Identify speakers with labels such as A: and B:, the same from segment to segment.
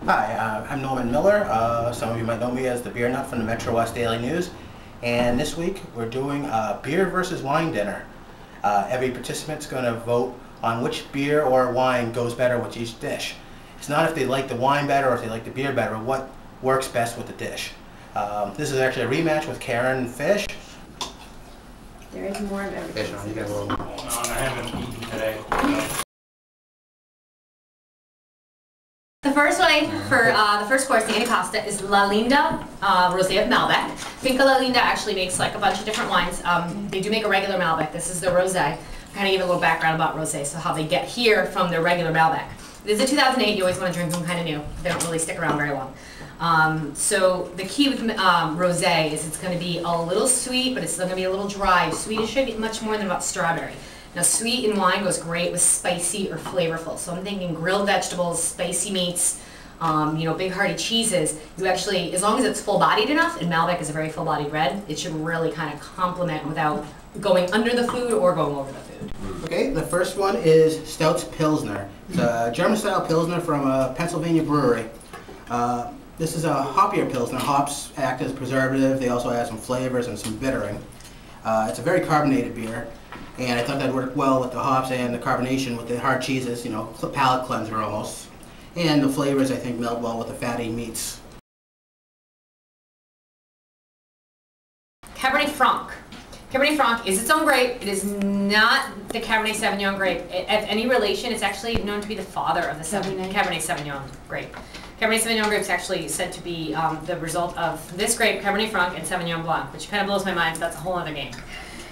A: Hi, I'm Norman Miller. Some of you might know me as the Beer Nut from the Metro West Daily News. And this week we're doing a beer versus wine dinner. Every participant's going to vote on which beer or wine goes better with each dish. It's not if they like the wine better or if they like the beer better, but what works best with the dish. This is actually a rematch with Karen and Fish.
B: There is more of everything.
A: Fish, you got a little more.
C: I haven't eaten today.
D: The first wine for the first course, the anticosta, is La Linda Rosé of Malbec. Finca La Linda actually makes like a bunch of different wines. They do make a regular Malbec. This is the Rosé. Kind of give a little background about Rosé, so how they get here from their regular Malbec. This is a 2008. You always want to drink them kind of new. They don't really stick around very long. So the key with Rosé is it's going to be a little sweet, but it's still going to be a little dry. Sweet should be much more than about strawberry. Now, sweet in wine goes great with spicy or flavorful. So I'm thinking grilled vegetables, spicy meats, big hearty cheeses. You actually, as long as it's full-bodied enough, and Malbec is a very full-bodied red, it should really kind of complement without going under the food or going over the food.
A: Okay, the first one is Stout's Pilsner. It's a German-style Pilsner from a Pennsylvania brewery. This is a hoppier Pilsner. Hops act as preservative. They also add some flavors and some bittering. It's a very carbonated beer. And I thought that worked well with the hops and the carbonation with the hard cheeses, palate cleanser almost. And the flavors, I think, meld well with the fatty meats.
D: Cabernet Franc. Cabernet Franc is its own grape. It is not the Cabernet Sauvignon grape. At any relation, it's actually known to be the father of the Cabernet Sauvignon grape. Cabernet Sauvignon grape is actually said to be the result of this grape, Cabernet Franc, and Sauvignon Blanc, which kind of blows my mind, so that's a whole other game.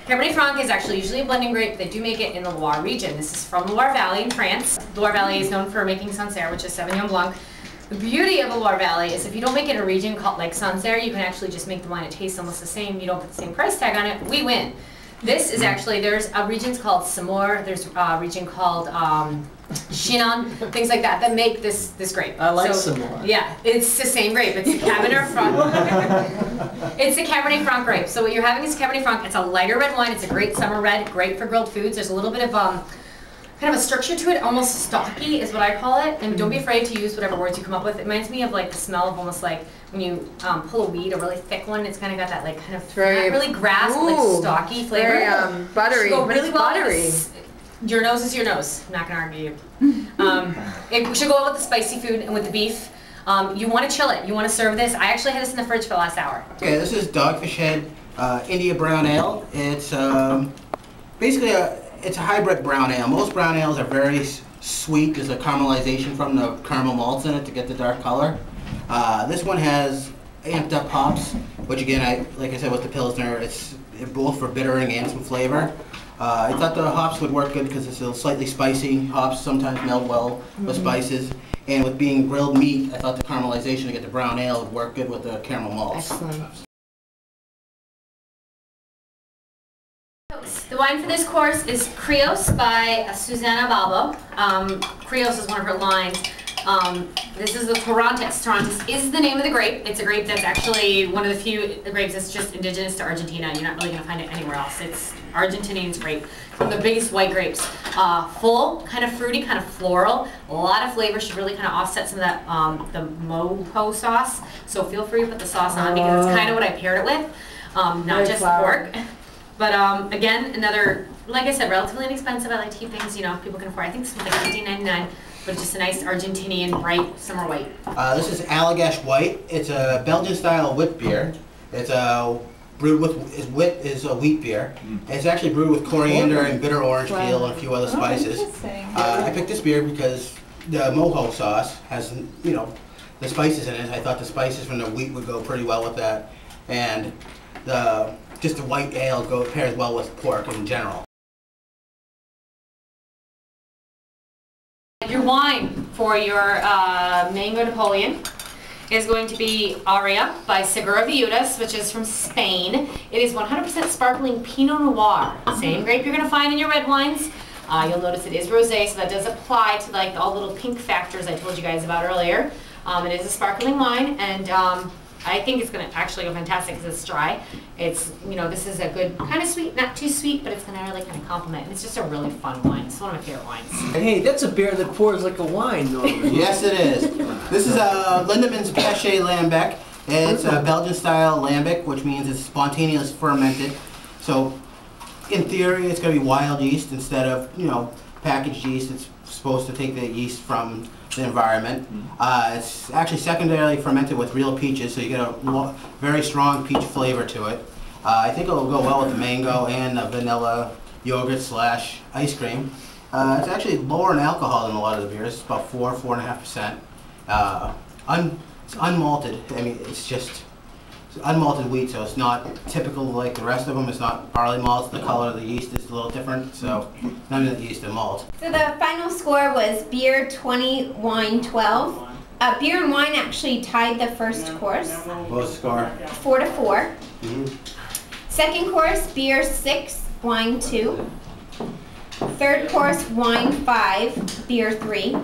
D: Cabernet Franc is actually usually a blending grape. They do make it in the Loire region. This is from Loire Valley in France. Loire Valley is known for making Sancerre, which is Sauvignon Blanc. The beauty of the Loire Valley is if you don't make it in a region called like Sancerre, you can actually just make the wine. It tastes almost the same. You don't put the same price tag on it. We win. This is actually, there's a region called Saumur, there's a region called Chinon, things like that that make this grape.
C: I like Saumur.
D: Yeah, it's the same grape. It's a Cabernet Franc. It's a Cabernet Franc grape. So what you're having is Cabernet Franc. It's a lighter red wine. It's a great summer red, great for grilled foods. There's a little bit of kind of a structure to it, almost stocky is what I call it. And don't be afraid to use whatever words you come up with. It reminds me of like the smell of almost like when you pull a weed, a really thick one. It's kind of got that like kind of
B: very,
D: not really grass, but like stocky flavor.
B: Very buttery.
D: Go really well
B: buttery.
D: Your nose is your nose. I'm not gonna argue you. It should go well with the spicy food and with the beef. You want to chill it. You want to serve this. I actually had this in the fridge for the last hour.
A: Okay, this is Dogfish Head India Brown Ale. It's basically it's a hybrid brown ale. Most brown ales are very sweet. There's a caramelization from the caramel malts in it to get the dark color. This one has amped up hops, which again, like I said with the Pilsner, it's both for bittering and some flavor. I thought the hops would work good because it's a slightly spicy. Hops sometimes meld well with spices. And with being grilled meat, I thought the caramelization to get the brown ale would work good with the caramel malts.
B: Excellent.
D: The wine for this course is Crios by Susanna Balbo. Crios is one of her lines. This is the Torrontés. Torrontés is the name of the grape. It's a grape that's actually one of the few grapes that's just indigenous to Argentina. You're not really going to find it anywhere else. It's Argentinian's grape. One of the biggest white grapes. Full, kind of fruity, kind of floral. A lot of flavor. Should really kind of offset some of that the mojo sauce. So feel free to put the sauce on because it's kind of what I paired it with. Not just pork. But again, another, like I said, relatively inexpensive. I like to keep things, people can afford. I think this was like $15.99, but just a nice Argentinian bright summer white.
A: This is Allagash White. It's a Belgian-style wit beer. It's brewed with wit is a wheat beer. It's actually brewed with coriander and bitter orange peel and a few other spices. I picked this beer because the mojo sauce has, the spices in it. I thought the spices from the wheat would go pretty well with that, and just the white ale pairs well with pork in general.
D: Your wine for your Mango Napoleon is going to be Aria by Segura Viudas, which is from Spain. It is 100% sparkling Pinot Noir. Same grape you're going to find in your red wines. You'll notice it is rosé, so that does apply to like all little pink factors I told you guys about earlier. It is a sparkling wine, and I think it's gonna actually go fantastic because it's dry. It's, you know, this is a good, kind of sweet, not too sweet, but it's gonna really kind of complement. And it's just a really fun wine. It's one of my favorite wines.
E: Hey, that's a beer that pours like a wine, normally.
A: Yes, it is. This is a Lindemans Pêché Lambic. It's a Belgian-style lambic, which means it's spontaneously fermented. So, in theory, it's going to be wild yeast instead of, you know, packaged yeast. It's supposed to take the yeast from the environment. It's actually secondarily fermented with real peaches, so you get a very strong peach flavor to it. I think it'll go well with the mango and the vanilla yogurt slash ice cream. It's actually lower in alcohol than a lot of the beers. It's about 4.5%. It's unmalted. I mean, it's just unmalted wheat, so it's not typical like the rest of them. It's not barley malt. The color of the yeast is a little different, so none of the yeast and malt.
B: So the final score was beer 20, wine 12. Beer and wine actually tied the first course,
A: What was the score?
B: 4-4. Second course, beer 6, wine 2. Third course, wine 5, beer 3.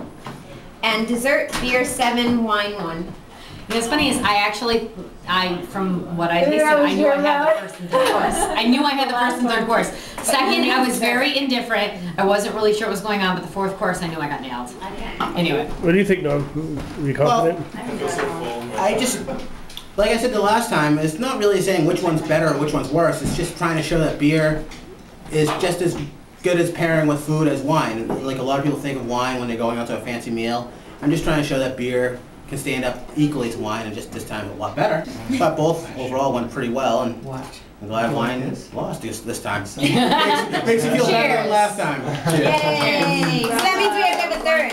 B: And dessert, beer 7, wine 1.
D: And what's funny is from what I tasted, I knew I had the first and third course. I knew I had the first and third course. Second, I was very indifferent. I wasn't really sure what was going on, but the fourth course, I knew I got nailed. Anyway.
F: What do you think, Norm? Are you confident?
A: I just, like I said the last time, it's not really saying which one's better or which one's worse. It's just trying to show that beer is just as good as pairing with food as wine. Like a lot of people think of wine when they're going out to a fancy meal. I'm just trying to show that beer can stand up equally to wine, and just this time a lot better. But both overall went pretty well, and I'm glad wine lost this time. makes you feel better than last time.
B: Yay! So that means we have to have a third.